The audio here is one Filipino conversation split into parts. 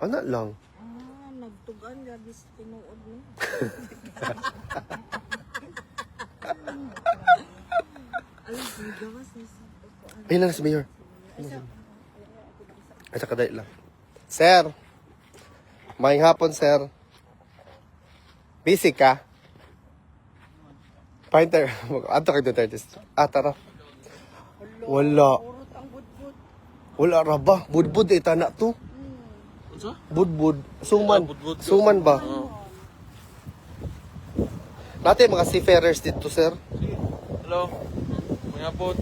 Ano lang? Nagtugan gabi sa tinuod mo. Ay, gawas na sa Ayun lang si Mayor. Ay, saka dahil lang. Sir! Maayong hapon, sir. Busy ka? Painter. Ato kayo Duterte. Tara. Wala. urot ang budbud. Wala ra ba? Budbud eh, tanak to. Unsa? Budbud. Suman. Budbud. Suman ba? Natin mga seafarers dito, sir. Hello. May hapon.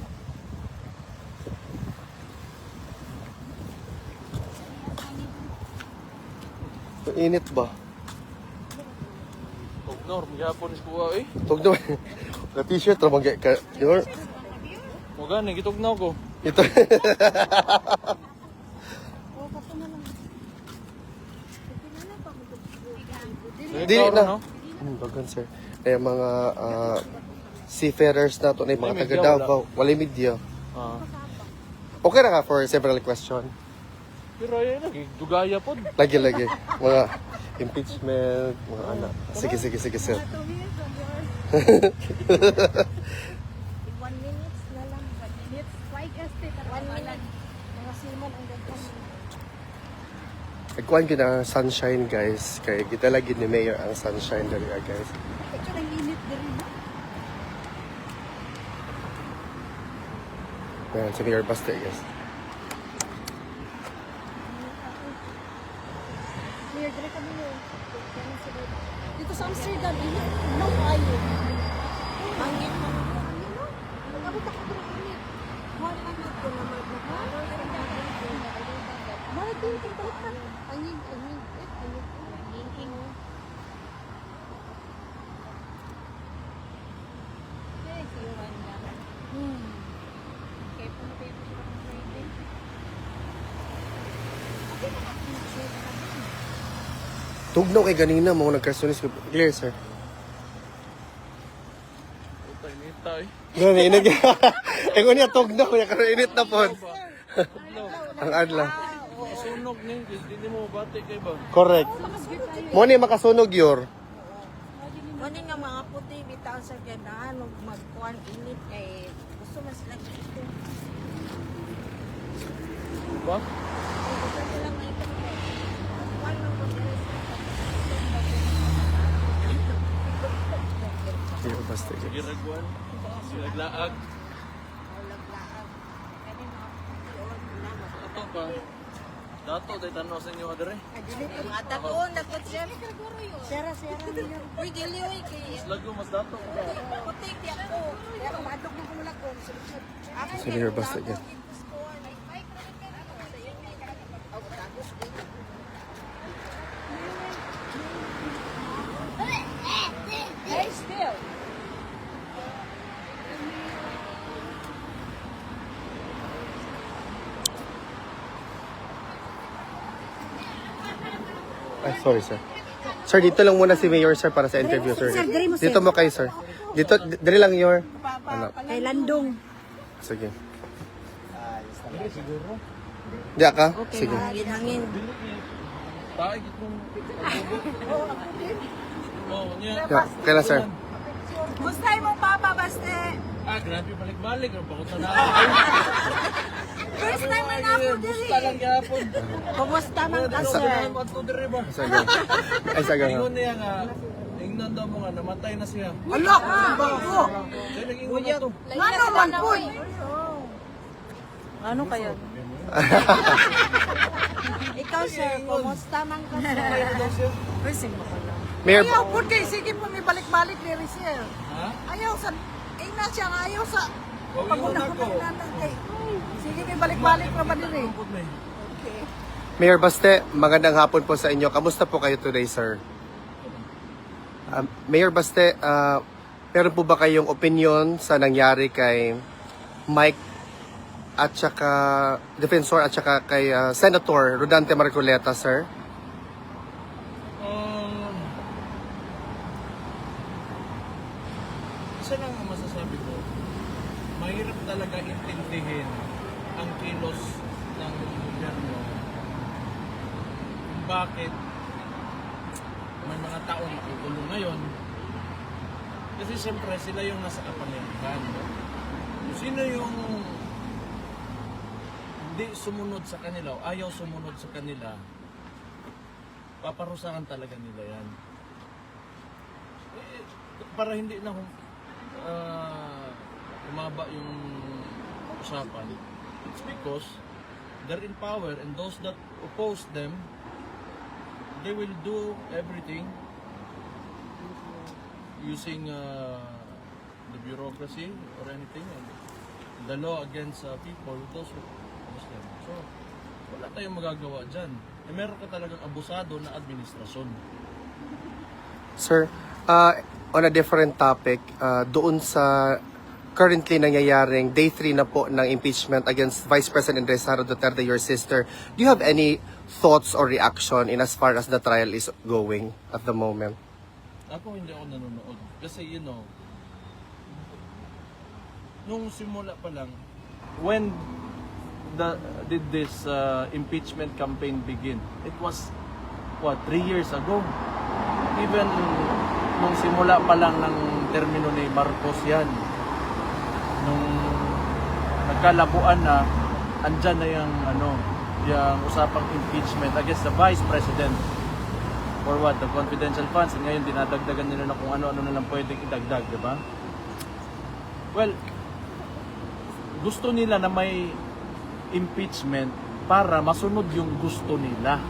Init ba? Nor, may hapon is kuha eh. Tug na. Na t-shirt ra magay ka. Yor. O gani, gitugnaw ko. Ito. Dili Ikaw, na. no? Bagan, sir. Kaya mga seafarers na to na mga May taga media, Davao, wala media. Ah. Okay na ka for several question. Pero ayun, dugaya po. Lagi-lagi. Mga impeachment, mga anak. Sige, sir. 1 minutes na lang. 1 minutes. Why guys, 1 minute. Mga siman ang gagawin. Nagkuhan ko na sunshine, guys. Kaya kita lagi ni Mayor ang sunshine dali, guys. Ito lang init din rin, no? Ayan, si Mayor Baste, guys. Here, dire kami yun. Dito sa Amsterdam, init. No, kayo. Hangin mo. Nagabot ako din init. Mahal lang dito na magmahal. Mahal din kung balikan. Hangin. Tugnaw kay ganina, mga nagkasunis ko. Clear, sir. Utay, nita eh. Gani, inag. Eh, kung niya tugnaw, niya karoon init na po. Ang adla. Masunog ni, hindi mo bati kay ba? Correct. Mo ni makasunog yor. Mani nga mga puti, bitaw sa ganahan, magkuhan init kay gusto mas lang dito. Ba? Gusto ko lang ito. Magkuhan ng puti. Mayor Baste, guys. Sige, ragwan. Silaglaag. Ato pa. Dato, day tanaw sa inyo, adere. Mga taon, nagput siya. Sera. Uy, dili, uy. Lago, mas dato. Puti, di ako. Kaya kumadok ng kumulakon. Si Mayor Baste, guys. Hey, still. Ay, sorry, sir. Sir, dito lang muna si Mayor, sir, para sa interview, sir. Dito mo kayo, sir. Dito, dali lang your... Ano? Kay Landong. Sige. Diya ka? Okay, Sige. hangin. Tayo, gitong... Oh, niya. Yeah, kailan, sir? Musta mong papa, Baste? Ah, grabe, balik-balik. Bakit na First time na ako diri. Basta lang yapon. Kumusta man ka, sir? Salamat po diri ba? Sige. Ay, sige nga. Ingon niya nga, ingnan daw mo nga, namatay na siya. Alok! Bago! Kaya nag-ingon na to. Ano man po? Ano kayo? Ikaw, sir, kumusta man ka, sir? First mo ko lang. Mayor, Ayaw po kay sige po may balik-balik ni Rizel. Ha? Ayaw sa ina siya nga ayaw sa Pag-ingon ako. kay. Sige may balik-balik na ba diri? Pagod na eh. Mayor Baste, magandang hapon po sa inyo. Kamusta po kayo today, sir? Mayor Baste, meron po ba kayong opinion sa nangyari kay Mike at saka Defensor at saka kay Senator Rodante Marcoleta, sir? Isa lang ang masasabi ko, mahirap talaga intindihin ang kilos ng gobyerno bakit may mga tao makukulong ngayon. Kasi siyempre sila yung nasa kapangyarihan. Kung sino yung hindi sumunod sa kanila o ayaw sumunod sa kanila, paparusahan talaga nila yan. Para hindi na umaba yung usapan. It's because they're in power and those that oppose them, they will do everything using the bureaucracy or anything, and the law against people, those who oppose them. So, wala tayong magagawa dyan. Meron ka talagang abusado na administrasyon. Sir, on a different topic, doon sa currently nangyayaring day 3 na po ng impeachment against Vice President Sara Duterte, your sister, do you have any thoughts or reaction in as far as the trial is going at the moment? Ako hindi ako nanonood. Kasi nung simula pa lang, when did this impeachment campaign begin? It was, 3 years ago? Even nung simula pa lang ng termino ni Marcos yan, nung nagkalabuan na, andyan na yung usapang impeachment against the Vice President. For what? The confidential funds. And ngayon dinadagdagan nila na kung ano-ano na lang pwedeng idagdag, di ba? Well, gusto nila na may impeachment para masunod yung gusto nila.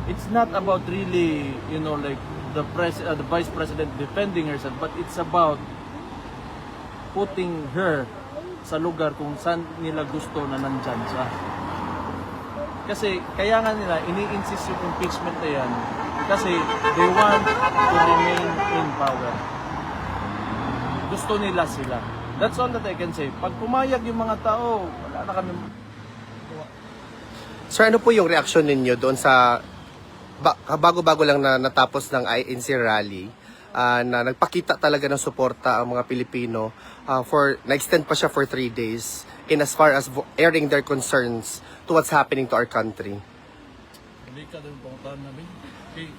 It's not about really, like the Vice President defending herself, but it's about putting her sa lugar kung saan nila gusto na nandyan siya. Kasi kaya nga nila ini-insist yung impeachment na yan kasi they want to remain in power. Gusto nila sila. That's all that I can say. Pag pumayag yung mga tao, wala na kami. Sir, ano po yung reaction ninyo doon sa bago-bago lang na natapos ng INC rally, na nagpakita talaga ng suporta ang mga Pilipino, na-extend pa siya for 3 days in as far as airing their concerns to what's happening to our country? Hindi ka doon pangutahan namin. Okay,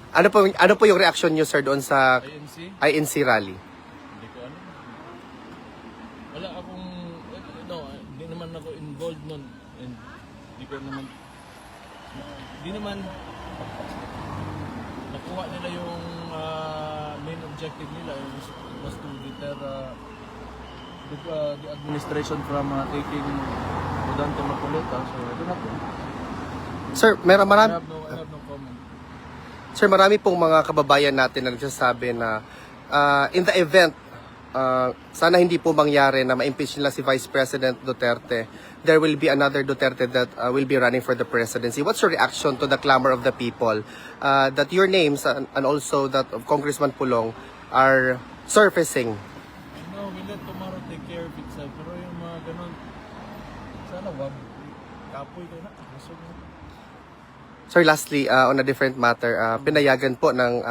Ano po yung reaction niyo, sir, doon sa INC? INC rally? Hindi ko alam. Wala akong, hindi naman ako involved nun. And hindi naman nakuha nila yung main objective nila, was to deter the administration from taking Rodante Macoleta. So, I don't know. Sir, I have no comment. Sir, marami pong mga kababayan natin na nagsasabi na in the event, sana hindi po mangyari na ma-impeach nila si Vice President Duterte, there will be another Duterte that will be running for the presidency. What's your reaction to the clamor of the people that your names and also that of Congressman Pulong are surfacing? We let tomorrow take care of itself. Pero yung mga ganun, sana wag. Kapoy ko na. Sir, lastly, on a different matter, pinayagan po ng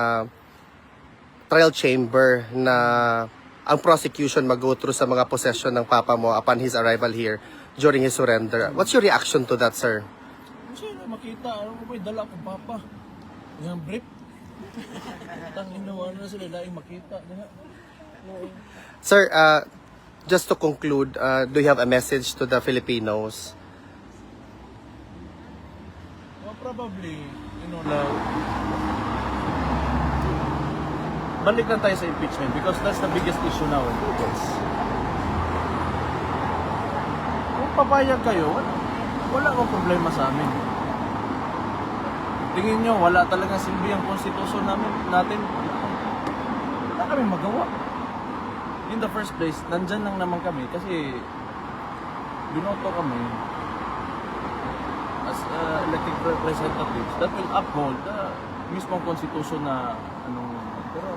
trial chamber na ang prosecution mag-go through sa mga possession ng papa mo upon his arrival here during his surrender. What's your reaction to that, sir? Kasi na makita, ano ko ba, dala akong papa. Yung brief. Tangin na, ano na sila, laing makita. Sir, just to conclude, do you have a message to the Filipinos? Well, probably, balik lang tayo sa impeachment because that's the biggest issue now. Yes. Kung papayag kayo, wala akong problema sa amin. Tingin nyo, wala talagang silbi ang konstitusyon natin. Wala kami magawa. In the first place, nandyan lang naman kami kasi binoto kami as elected representatives that will uphold the mismong konstitusyon na pero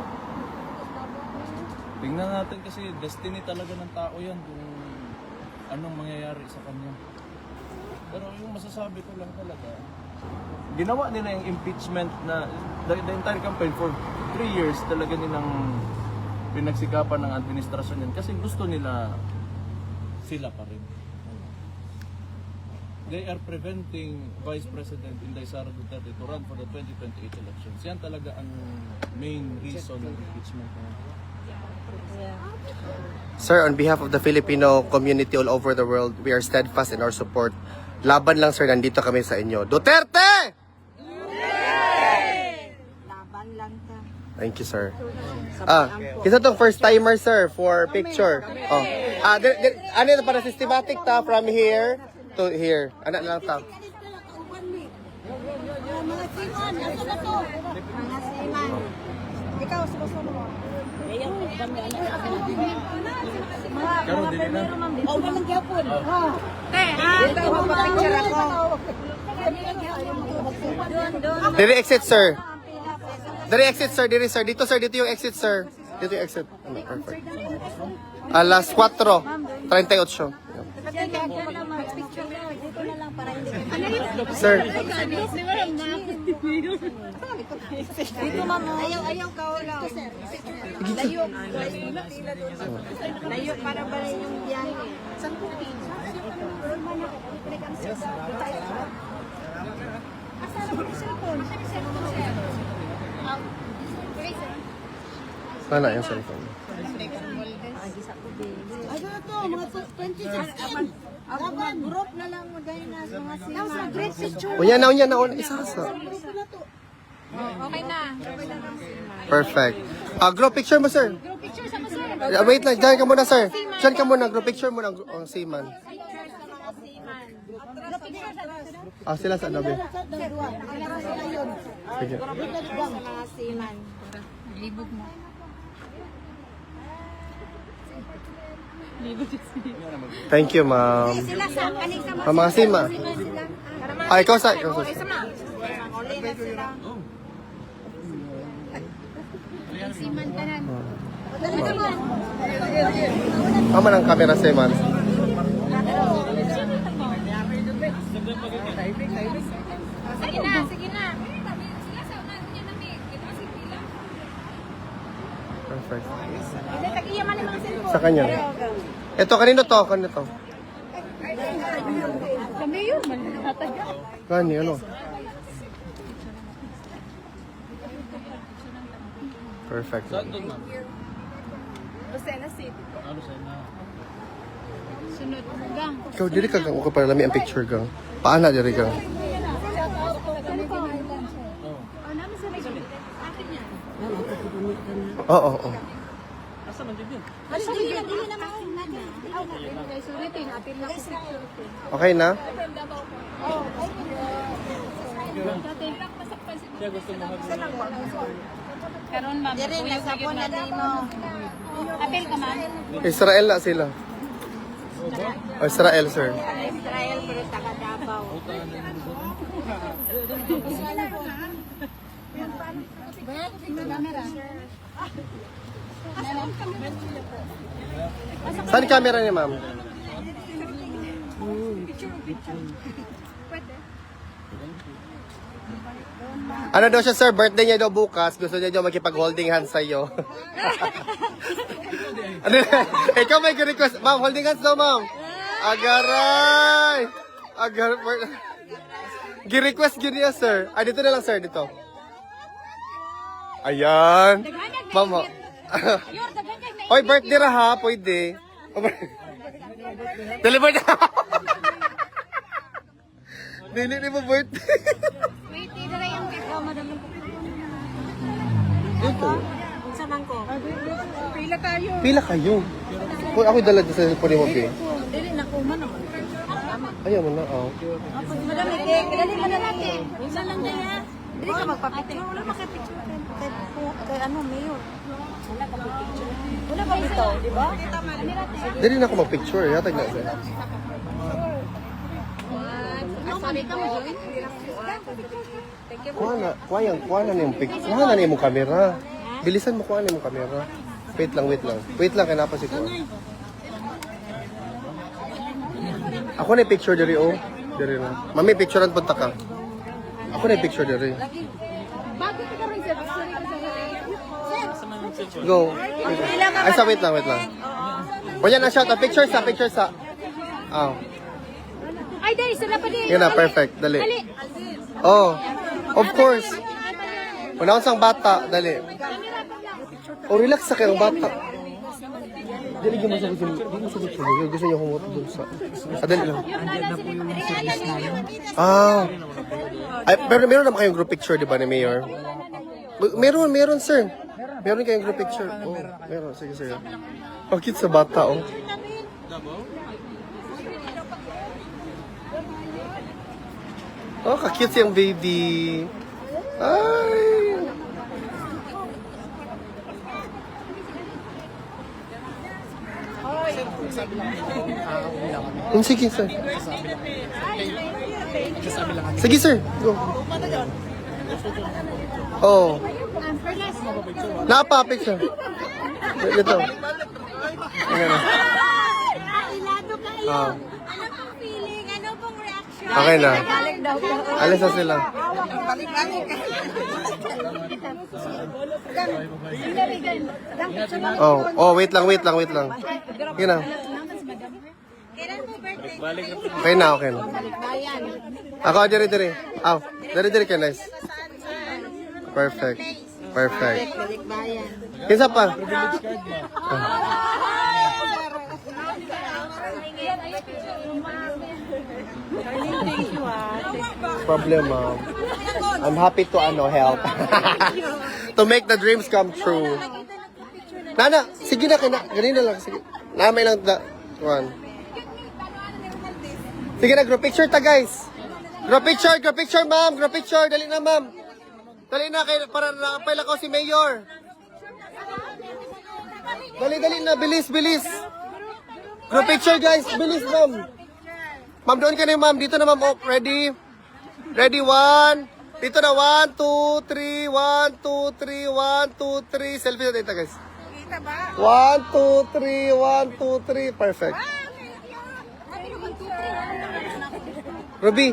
tingnan natin kasi destiny talaga ng tao yan kung anong mangyayari sa kanya. Pero yung masasabi ko lang talaga, ginawa nila yung impeachment na the entire campaign for 3 years talaga nilang pinagsikapan ng administrasyon yan kasi gusto nila sila pa rin. they are preventing Vice President Inday Sara Duterte to run for the 2028 elections. Yan talaga ang main reason ng impeachment. Sir, on behalf of the Filipino community all over the world, we are steadfast in our support. Laban lang sir, nandito kami sa inyo. Duterte! Laban lang ta. Thank you, sir. Isa tong first timer, sir, for picture. Oh. Ano ito para systematic ta from here to here. Ano lang ta? Mga siman, nasa na to? Mga siman. Ikaw, sumasunod mo. Oh, walang gyapon. Ito, magpa-picture ako. Diri exit, sir. Diri exit, sir. Diri, sir. Dito, sir. Dito yung exit, sir. Dito yung exit. Ano, perfect. Alas 4:38. Sir. Dito, ma'am. Ayaw ka lang. Layo. Layo para ba rin yung biyahe? Sana yung cellphone. Ay, ito, mga 2016. Dapat group na lang mo dahil na mga sima. Great picture. Unya na. Isa sa. Okay na. Perfect. Group picture mo, sir. Group picture sa sir. Wait lang. Diyan ka muna, sir. Diyan ka muna. Group picture muna. Ang seaman. Sila sa nabi. Sige. Libog mo. Thank you, ma'am. Sila sa kaning sa Mga sima. Ikaw sa. Ikaw sa. Siman tanan. Tama ng camera sa man. Sige na, sige na. Perfect. Tagiyaman ni mga cellphone. Sa kanya. Ito, kanino to? Kanino to? Kami yun, manataga. Kani, ano? Perfect. Saan doon, ma'am? Lucena City. Ano sa na? Sunod mo gang. Ikaw, diri ka gang. Okay, para lami ang picture gang. Paana, diri gang. Oo, oo. Asa man din yun? Okay na? Kaya gusto mo Karon ma'am, kuya sa po na mo. Apel ka man. Israel na sila. Israel, sir. Israel pero taga Davao. Saan yung camera niya, ma'am? Ano daw siya, sir? Birthday niya daw bukas. Gusto niya daw makipag-holding hands sa'yo. Ano na? Ikaw may request. Ma'am, holding hands daw, ma'am. Agaray! Gi-request niya, sir. Dito na lang, sir. Dito. Ayan. Ma'am, oy, birthday ra ha. Pwede. Deliver na. Dili mo birthday. Wait, dito yung ikaw madam. Dito. Sa bangko. Pila tayo. Pila kayo. Kung ako dala sa cellphone mo, be. Dili na ko man. Ayaw mo na, oh. Madam, dali mo na natin. Minsan lang dyan ha. Dili ka magpa-picture. Wala makapicture. Kay ano, mayor. Wala ka picture. Wala ba ito, di ba? Dali na ako mag-picture. Yatag na, sir. Sabi ka mo, join? Kuha na yung picture. Kuha na yung camera. Bilisan mo, kuha na yung camera. Wait lang. Wait lang, kaya napasik ko. Ako na yung picture diri, oh. Diri na. Mami, picturean punta ka. Ako na yung picture diri. Bakit ka rin, sir? Go. Ay, wait lang. Wala na shot. Picture sa. Oh. Ay, dali, sila pa din. Yan na, perfect. Dali. Oh, of course. Wala sang bata. Dali. Oh, relax sa kayong bata. Dali, di mo sagot siya. Gusto niyo humot dun sa... Dali lang. Ay, pero meron naman kayong group picture, di ba, ni Mayor? Meron, sir. Meron kayong group picture. Oh, meron. Sige, sir. Oh, cute sa bata, oh. Oh, ka-cute siyang baby. Ay. Sige, sir. Sige, sir. Go. Oh. Napa-picture. Ito. Ayan na. Ilado kayo. Ah. Ano pong feeling? Ano pong reaction? Okay na. Galing daw po. Alis na sila. Oh, wait lang. Yun na. Kailan po birthday? Okay na. Ako, diri. Aw, diri ka, nice. Perfect. Kinsa pa? Problem, ma'am. I'm happy to help. To make the dreams come true. Nana, sige na, ganina lang. Sige. Namay lang one. Sige na, group picture ta, guys. Group picture, ma'am. Group picture, dali na, ma'am. Dali na, para nakapila ko si Mayor. Dali na, bilis. Group picture, guys. Bilis, ma'am. Ma'am, doon ka na, ma'am. Dito na, ma'am. Oh, ready, one. Dito na, 1, 2, 3, 1, 2, 3, 1, 2, 3. Selfie na dito, guys. 1, 2, 3, 1, 2, 3. Perfect. Ruby.